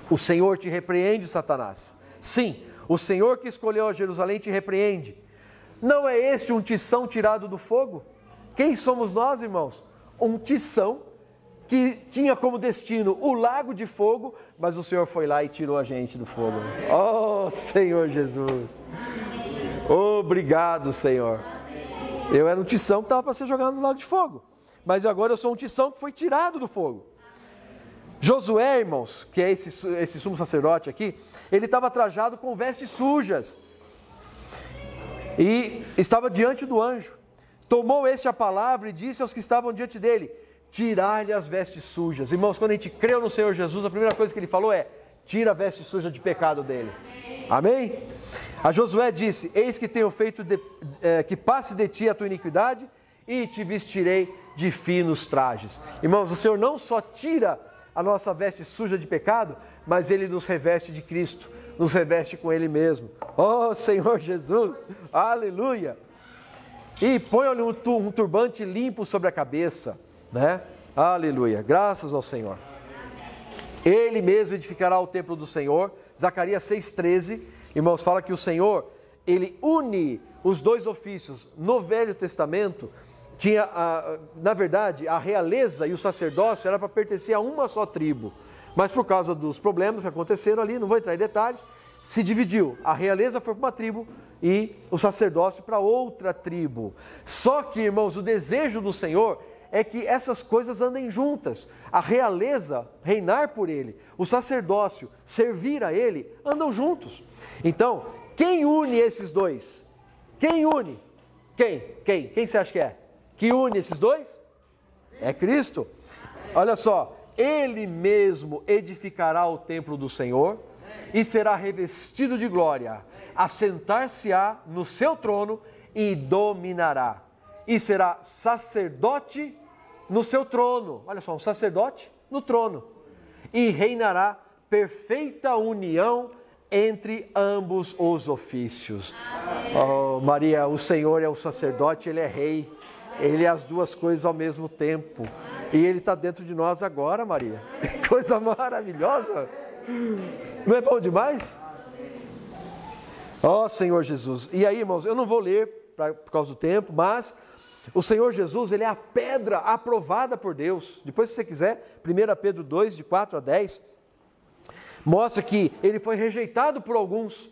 o Senhor te repreende, Satanás. Sim, o Senhor que escolheu a Jerusalém te repreende. Não é este um tição tirado do fogo? Quem somos nós, irmãos? Um tição que tinha como destino o lago de fogo, mas o Senhor foi lá e tirou a gente do fogo. Oh, Senhor Jesus! Obrigado, Senhor. Eu era um tição que estava para ser jogado no lago de fogo, mas agora eu sou um tição que foi tirado do fogo. Josué, irmãos, que é esse sumo sacerdote aqui, ele estava trajado com vestes sujas e estava diante do anjo. Tomou este a palavra e disse aos que estavam diante dele: tirar-lhe as vestes sujas. Irmãos, quando a gente creu no Senhor Jesus, a primeira coisa que ele falou é: tira a veste suja de pecado dele. Amém? A Josué disse: eis que tenho feito que passe de ti a tua iniquidade e te vestirei de finos trajes. Irmãos, o Senhor não só tira a nossa veste suja de pecado, mas Ele nos reveste de Cristo, nos reveste com Ele mesmo. Oh, Senhor Jesus, aleluia! E põe-lhe um turbante limpo sobre a cabeça, né? Aleluia, graças ao Senhor. Ele mesmo edificará o templo do Senhor. Zacarias 6,13, irmãos, fala que o Senhor, Ele une os dois ofícios. No Velho Testamento, tinha, na verdade, a realeza e o sacerdócio era para pertencer a uma só tribo. Mas por causa dos problemas que aconteceram ali, não vou entrar em detalhes, se dividiu. A realeza foi para uma tribo e o sacerdócio para outra tribo. Só que, irmãos, o desejo do Senhor é que essas coisas andem juntas. A realeza, reinar por Ele, o sacerdócio, servir a Ele, andam juntos. Então, quem une esses dois? Quem une? Quem você acha que é? Que une esses dois? É Cristo. Olha só, Ele mesmo edificará o templo do Senhor e será revestido de glória, assentar-se-á no seu trono e dominará. E será sacerdote no seu trono. Olha só, um sacerdote no trono. E reinará perfeita união entre ambos os ofícios. Oh, Maria, o Senhor é o sacerdote, Ele é rei. Ele é as duas coisas ao mesmo tempo. E Ele está dentro de nós agora, Maria. Que coisa maravilhosa. Não é bom demais? Ó, Senhor Jesus. E aí, irmãos, eu não vou ler por causa do tempo, mas o Senhor Jesus, Ele é a pedra aprovada por Deus. Depois, se você quiser, 1 Pedro 2, de 4 a 10, mostra que Ele foi rejeitado por alguns.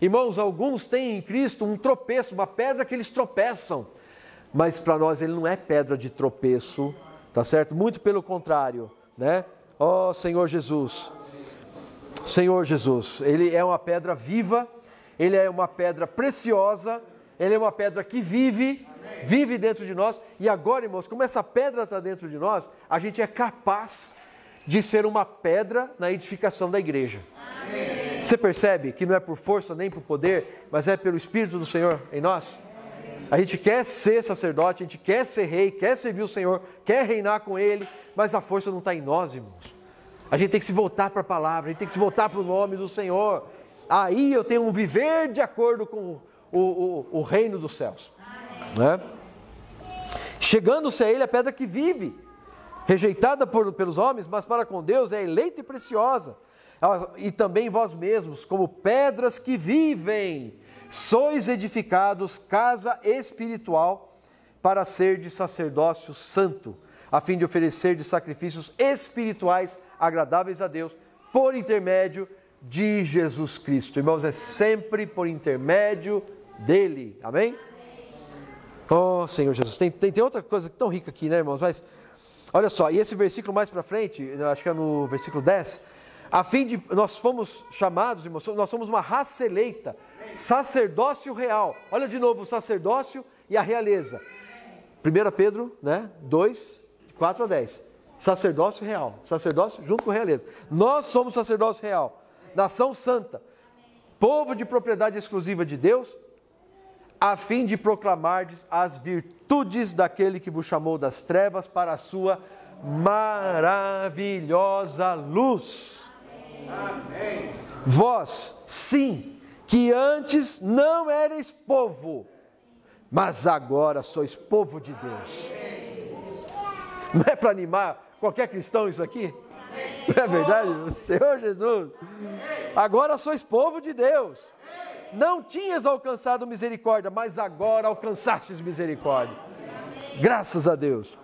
Irmãos, alguns têm em Cristo um tropeço, uma pedra que eles tropeçam. Mas para nós Ele não é pedra de tropeço, tá certo? Muito pelo contrário, né? Ó, Senhor Jesus. Senhor Jesus, Ele é uma pedra viva, Ele é uma pedra preciosa, Ele é uma pedra que vive dentro de nós. E agora, irmãos, como essa pedra está dentro de nós, a gente é capaz de ser uma pedra na edificação da igreja. Amém. Você percebe que não é por força nem por poder, mas é pelo Espírito do Senhor em nós? A gente quer ser sacerdote, a gente quer ser rei, quer servir o Senhor, quer reinar com Ele, mas a força não está em nós, irmãos. A gente tem que se voltar para a palavra, a gente tem que se voltar para o nome do Senhor. Aí eu tenho um viver de acordo com o reino dos céus. Né? Chegando-se a Ele a pedra que vive, rejeitada pelos homens, mas para com Deus é eleita e preciosa. E também vós mesmos, como pedras que vivem, sois edificados casa espiritual para ser de sacerdócio santo, a fim de oferecer de sacrifícios espirituais agradáveis a Deus, por intermédio de Jesus Cristo. Irmãos, é sempre por intermédio dele. Amém? Oh, Senhor Jesus. Tem outra coisa tão rica aqui, né, irmãos? Mas, olha só, e esse versículo mais para frente, acho que é no versículo 10, a fim de, nós fomos chamados, irmãos, nós somos uma raça eleita, sacerdócio real. Olha de novo o sacerdócio e a realeza. 1 Pedro, né, 2, 4 a 10. Sacerdócio real. Sacerdócio junto com realeza. Nós somos sacerdócio real. Nação santa. Povo de propriedade exclusiva de Deus, a fim de proclamardes as virtudes daquele que vos chamou das trevas para a sua maravilhosa luz. Amém. Vós, sim, que antes não erais povo, mas agora sois povo de Deus. Não é para animar qualquer cristão isso aqui? Não é verdade? Senhor Jesus, agora sois povo de Deus. Não tinhas alcançado misericórdia, mas agora alcançastes misericórdia. Graças a Deus.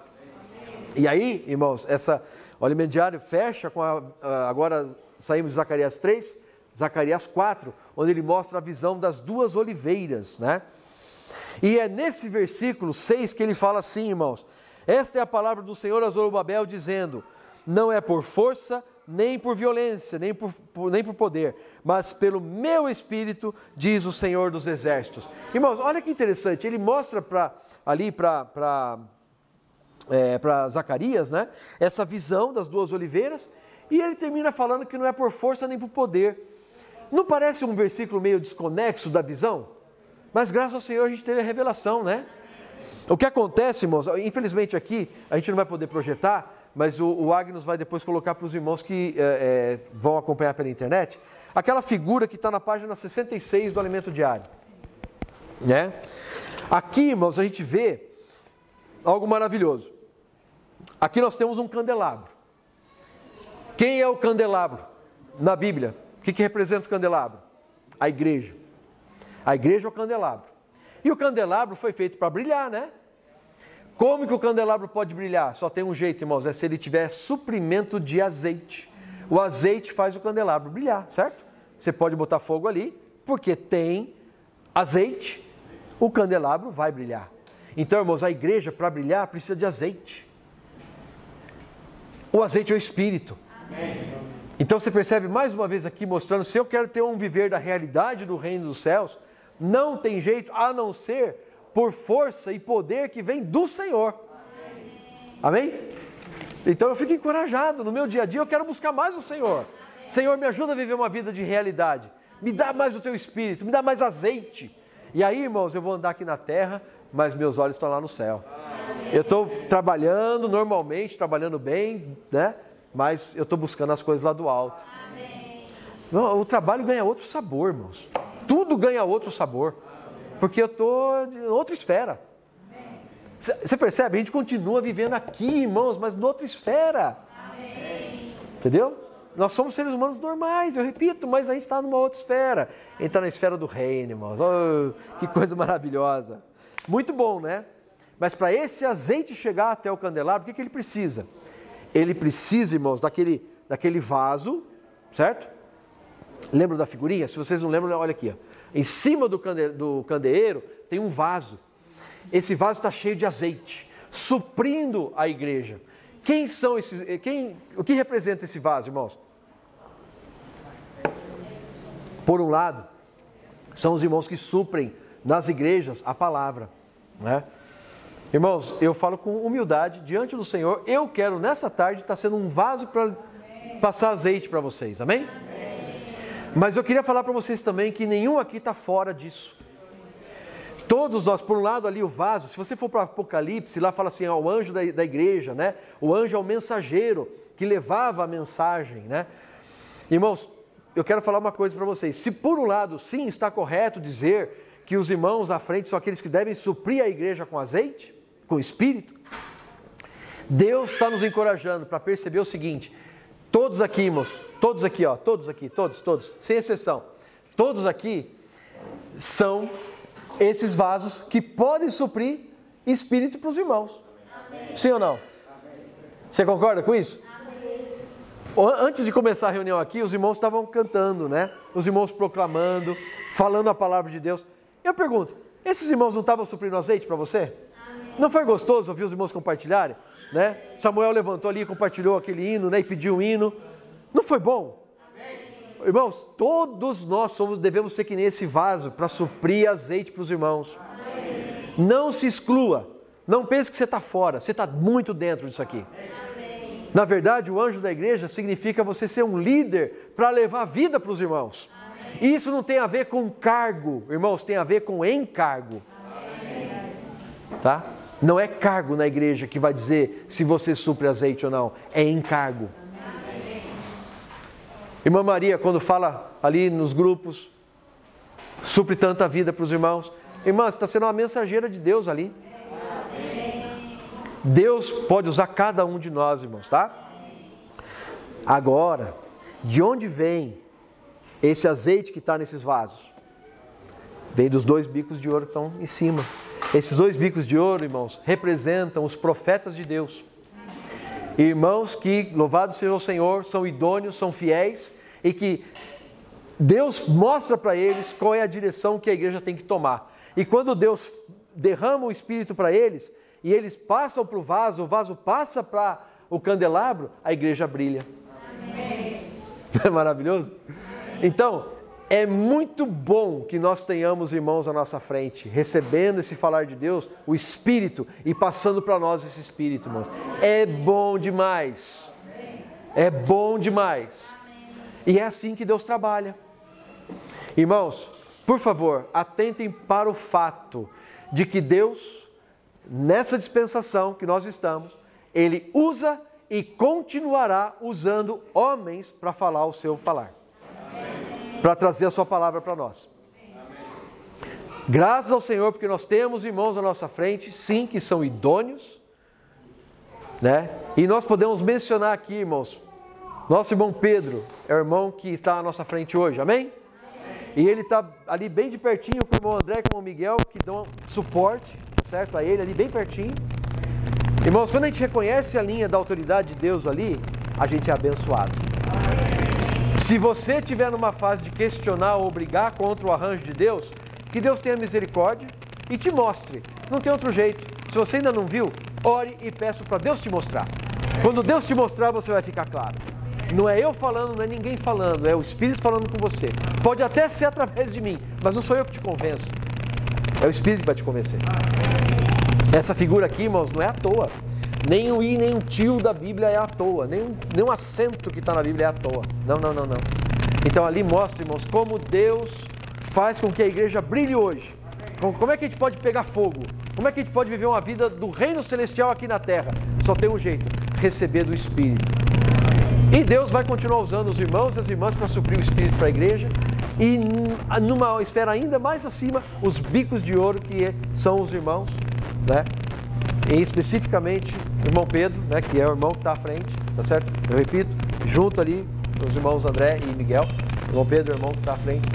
E aí, irmãos, o alimento diário fecha com agora saímos de Zacarias 3, Zacarias 4, onde ele mostra a visão das duas oliveiras, né? E é nesse versículo 6 que ele fala assim, irmãos: esta é a palavra do Senhor a Zorobabel, dizendo: não é por força, nem por violência, nem por poder, mas pelo meu Espírito, diz o Senhor dos Exércitos. Irmãos, olha que interessante, ele mostra para Zacarias, né, essa visão das duas oliveiras, e ele termina falando que não é por força nem por poder. Não parece um versículo meio desconexo da visão? Mas graças ao Senhor a gente teve a revelação, né? O que acontece, irmãos, infelizmente aqui a gente não vai poder projetar, mas o Agnos vai depois colocar para os irmãos que vão acompanhar pela internet, aquela figura que está na página 66 do Alimento Diário, né? Aqui, irmãos, a gente vê algo maravilhoso. Aqui nós temos um candelabro. Quem é o candelabro na Bíblia? O que representa o candelabro? A igreja. A igreja é o candelabro. E o candelabro foi feito para brilhar, né? Como que o candelabro pode brilhar? Só tem um jeito, irmãos, é se ele tiver suprimento de azeite. O azeite faz o candelabro brilhar, certo? Você pode botar fogo ali, porque tem azeite, o candelabro vai brilhar. Então, irmãos, a igreja, para brilhar, precisa de azeite. O azeite é o Espírito. Amém. Então você percebe mais uma vez aqui mostrando, se eu quero ter um viver da realidade do reino dos céus, não tem jeito a não ser por força e poder que vem do Senhor. Amém? Então eu fico encorajado, no meu dia a dia eu quero buscar mais o Senhor. Senhor, me ajuda a viver uma vida de realidade. Me dá mais o teu Espírito, me dá mais azeite. E aí, irmãos, eu vou andar aqui na terra, mas meus olhos estão lá no céu. Eu estou trabalhando normalmente, trabalhando bem, né? Mas eu estou buscando as coisas lá do alto. O trabalho ganha outro sabor, irmãos. Tudo ganha outro sabor. Porque eu estou em outra esfera. Você percebe? A gente continua vivendo aqui, irmãos, mas em outra esfera. Entendeu? Nós somos seres humanos normais, eu repito, mas a gente está numa outra esfera. A gente está na esfera do reino, irmãos. Oh, que coisa maravilhosa. Muito bom, né? Mas para esse azeite chegar até o candelabro, o que ele precisa? Ele precisa, irmãos, daquele vaso, certo? Lembram da figurinha? Se vocês não lembram, olha aqui. Ó. Em cima do candeeiro tem um vaso. Esse vaso está cheio de azeite, suprindo a igreja. Quem são esses? O que representa esse vaso, irmãos? Por um lado, são os irmãos que suprem nas igrejas a palavra, né? Irmãos, eu falo com humildade diante do Senhor. Eu quero nessa tarde estar sendo um vaso para passar azeite para vocês, amém? Mas eu queria falar para vocês também que nenhum aqui está fora disso. Todos nós, por um lado ali o vaso, se você for para o Apocalipse, lá fala assim, ó, o anjo da igreja, né? O anjo é o mensageiro que levava a mensagem, né? Irmãos, eu quero falar uma coisa para vocês. Se por um lado, sim, está correto dizer que os irmãos à frente são aqueles que devem suprir a igreja com azeite, com Espírito, Deus está nos encorajando para perceber o seguinte: todos aqui, irmãos, todos aqui, ó, todos aqui, todos, sem exceção, todos aqui são esses vasos que podem suprir Espírito para os irmãos. Amém. Sim ou não? Amém. Você concorda com isso? Amém. Antes de começar a reunião aqui, os irmãos estavam cantando, né? Os irmãos proclamando, falando a palavra de Deus. Eu pergunto, esses irmãos não estavam suprindo azeite para você? Não foi gostoso ouvir os irmãos compartilharem? Né? Samuel levantou ali e compartilhou aquele hino, né? E pediu um hino. Não foi bom? Amém. Irmãos, todos nós devemos ser que nem esse vaso para suprir azeite para os irmãos. Amém. Não se exclua. Não pense que você está fora. Você está muito dentro disso aqui. Amém. Na verdade, o anjo da igreja significa você ser um líder para levar vida para os irmãos. Amém. E isso não tem a ver com cargo, irmãos, tem a ver com encargo. Amém. Tá? Não é cargo na igreja que vai dizer se você supre azeite ou não. É encargo. Amém. Irmã Maria, quando fala ali nos grupos, supre tanta vida para os irmãos, Irmã, você está sendo uma mensageira de Deus ali. Deus pode usar cada um de nós, irmãos, tá? Agora, de onde vem esse azeite que está nesses vasos? Vem dos 2 bicos de ouro que estão em cima. Esses 2 bicos de ouro, irmãos, representam os profetas de Deus. Irmãos que, louvado seja o Senhor, são idôneos, são fiéis e que Deus mostra para eles qual é a direção que a igreja tem que tomar. E quando Deus derrama o Espírito para eles, e eles passam para o vaso passa para o candelabro, a igreja brilha. Amém. Não é maravilhoso? Então, é muito bom que nós tenhamos irmãos à nossa frente, recebendo esse falar de Deus, o Espírito, e passando para nós esse Espírito, irmãos. É bom demais. É bom demais. E é assim que Deus trabalha. Irmãos, por favor, atentem para o fato de que Deus, nessa dispensação que nós estamos, Ele usa e continuará usando homens para falar o seu falar. Para trazer a sua palavra para nós. Graças ao Senhor, porque nós temos irmãos à nossa frente, sim, que são idôneos, né? E nós podemos mencionar aqui, irmãos, nosso irmão Pedro é o irmão que está à nossa frente hoje, amém? E ele está ali bem de pertinho com o irmão André e com o irmão Miguel, que dão suporte, certo? A ele ali bem pertinho. Irmãos, quando a gente reconhece a linha da autoridade de Deus ali, a gente é abençoado. Se você estiver numa fase de questionar ou brigar contra o arranjo de Deus, que Deus tenha misericórdia e te mostre. Não tem outro jeito. Se você ainda não viu, ore e peça para Deus te mostrar. Quando Deus te mostrar, você vai ficar claro. Não é eu falando, não é ninguém falando, é o Espírito falando com você. Pode até ser através de mim, mas não sou eu que te convenço. É o Espírito que vai te convencer. Essa figura aqui, irmãos, não é à toa. Nem o i, nem o tio da Bíblia é à toa. Nem um acento que está na Bíblia é à toa. Não. Então ali mostra, irmãos, como Deus faz com que a igreja brilhe hoje. Como é que a gente pode pegar fogo? Como é que a gente pode viver uma vida do reino celestial aqui na terra? Só tem um jeito, receber do Espírito. E Deus vai continuar usando os irmãos e as irmãs para suprir o Espírito para a igreja. E numa esfera ainda mais acima, os bicos de ouro que são os irmãos, né? E especificamente o irmão Pedro, né, que é o irmão que está à frente, tá certo? Eu repito, junto ali, os irmãos André e Miguel, o irmão Pedro, o irmão que está à frente.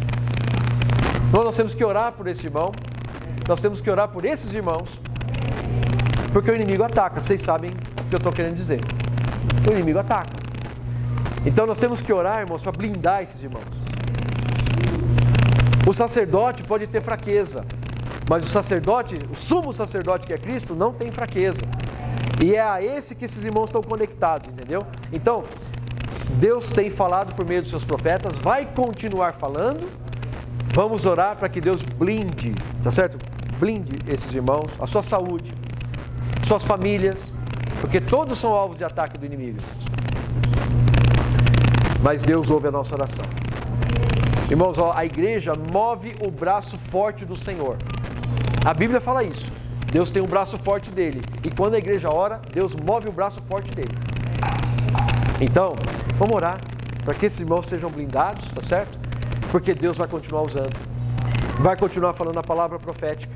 Então nós temos que orar por esse irmão, nós temos que orar por esses irmãos, porque o inimigo ataca, vocês sabem o que eu estou querendo dizer. O inimigo ataca. Então nós temos que orar, irmãos, para blindar esses irmãos. O sacerdote pode ter fraqueza, mas o sacerdote, o sumo sacerdote que é Cristo, não tem fraqueza. E é a esse que esses irmãos estão conectados, entendeu? Então, Deus tem falado por meio dos seus profetas, vai continuar falando. Vamos orar para que Deus blinde, tá certo? Blinde esses irmãos, a sua saúde, suas famílias, porque todos são alvos de ataque do inimigo. Mas Deus ouve a nossa oração. Irmãos, a igreja move o braço forte do Senhor. A Bíblia fala isso. Deus tem um braço forte dele. E quando a igreja ora, Deus move o braço forte dele. Então, vamos orar para que esses irmãos sejam blindados, tá certo? Porque Deus vai continuar usando. Vai continuar falando a palavra profética.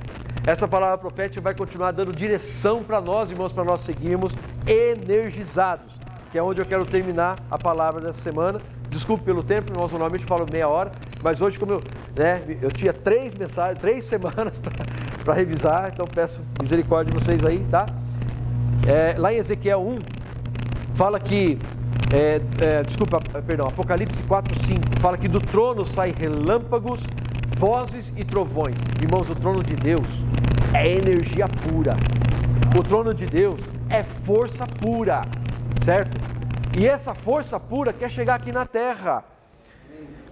Essa palavra profética vai continuar dando direção para nós, irmãos, para nós seguirmos energizados. Que é onde eu quero terminar a palavra dessa semana. Desculpe pelo tempo, irmãos, normalmente eu falo meia hora, mas hoje, como eu tinha 3 mensagens, 3 semanas para revisar, então peço misericórdia de vocês aí, tá? Lá em Ezequiel 1, fala que, Apocalipse 4:5, fala que do trono saem relâmpagos, vozes e trovões. Irmãos, o trono de Deus é energia pura. O trono de Deus é força pura, certo? E essa força pura quer chegar aqui na terra.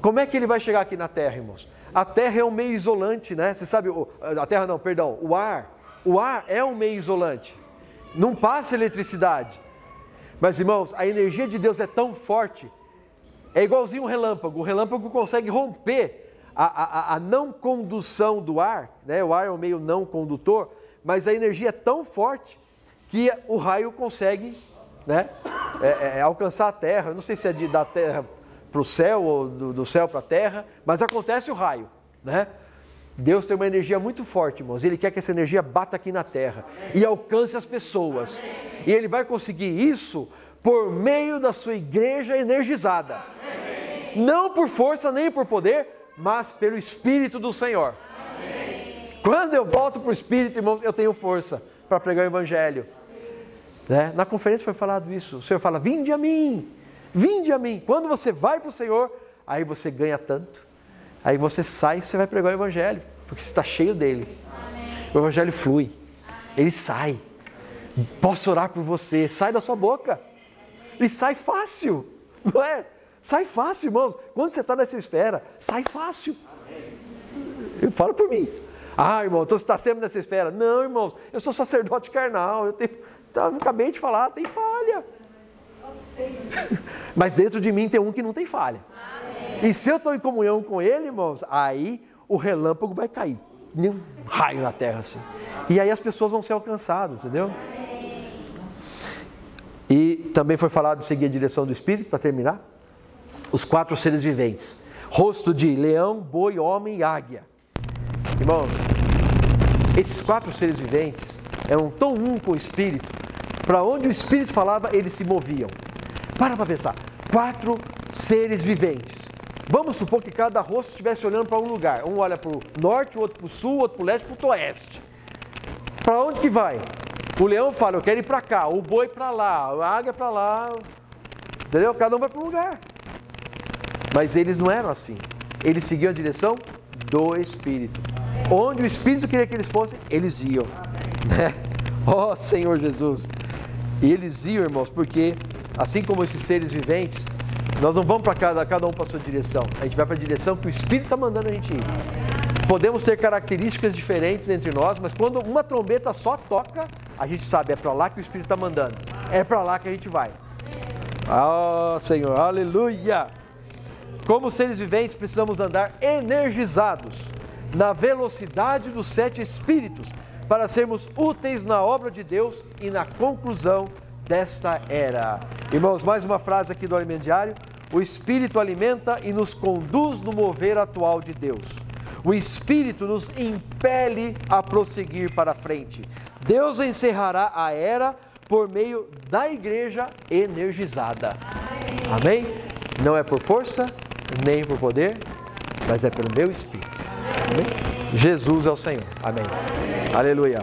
Como é que ele vai chegar aqui na terra, irmãos? A terra é um meio isolante, né? Você sabe, o ar. O ar é um meio isolante. Não passa eletricidade. Mas, irmãos, a energia de Deus é tão forte, é igualzinho um relâmpago. O relâmpago consegue romper a não condução do ar, né? O ar é um meio não condutor, mas a energia é tão forte que o raio consegue, né, alcançar a terra. Eu não sei se é da terra para o céu ou do céu para a terra, mas acontece o raio, né? Deus tem uma energia muito forte, irmãos. Ele quer que essa energia bata aqui na terra e alcance as pessoas. E Ele vai conseguir isso por meio da sua igreja energizada. Não por força nem por poder, mas pelo Espírito do Senhor. Quando eu volto para o Espírito, irmãos, eu tenho força para pregar o Evangelho. Né? Na conferência foi falado isso. O Senhor fala, vinde a mim, vinde a mim. Quando você vai para o Senhor, aí você ganha tanto. Aí você sai e você vai pregar o Evangelho, porque você está cheio dele. O Evangelho flui, ele sai. Posso orar por você, sai da sua boca. E sai fácil, não é? Sai fácil, irmãos. Quando você está nessa esfera, sai fácil. Eu falo por mim. Ah, irmão, então você está sempre nessa esfera. Não, irmãos, eu sou sacerdote carnal. Eu acabei de falar, tem falha. Mas dentro de mim tem um que não tem falha. E se eu estou em comunhão com ele, irmãos, aí o relâmpago vai cair. Nem um raio na terra assim. E aí as pessoas vão ser alcançadas, entendeu? E também foi falado de seguir a direção do Espírito, para terminar. Os 4 seres viventes. Rosto de leão, boi, homem e águia. Irmãos, esses 4 seres viventes eram tão um com o Espírito, para onde o Espírito falava, eles se moviam. Para pensar, 4 seres viventes. Vamos supor que cada rosto estivesse olhando para um lugar. Um olha para o norte, o outro para o sul, o outro para o leste, para o oeste. Para onde que vai? O leão fala, eu quero ir para cá. O boi para lá, a águia para lá. Entendeu? Cada um vai para um lugar. Mas eles não eram assim. Eles seguiam a direção do Espírito. Onde o Espírito queria que eles fossem, eles iam. Né? Oh, Senhor Jesus. E eles iam, irmãos, porque assim como esses seres viventes, nós não vamos para cada um para a sua direção. A gente vai para a direção que o Espírito está mandando a gente ir. Podemos ter características diferentes entre nós, mas quando uma trombeta só toca, a gente sabe, é para lá que o Espírito está mandando. É para lá que a gente vai. Ah, Senhor, aleluia! Como seres viventes, precisamos andar energizados na velocidade dos 7 Espíritos para sermos úteis na obra de Deus e na conclusão desta era. Irmãos, mais uma frase aqui do Alimento Diário. O Espírito alimenta e nos conduz no mover atual de Deus. O Espírito nos impele a prosseguir para frente. Deus encerrará a era por meio da igreja energizada. Amém? Não é por força, nem por poder, mas é pelo meu Espírito. Amém? Jesus é o Senhor. Amém. Aleluia.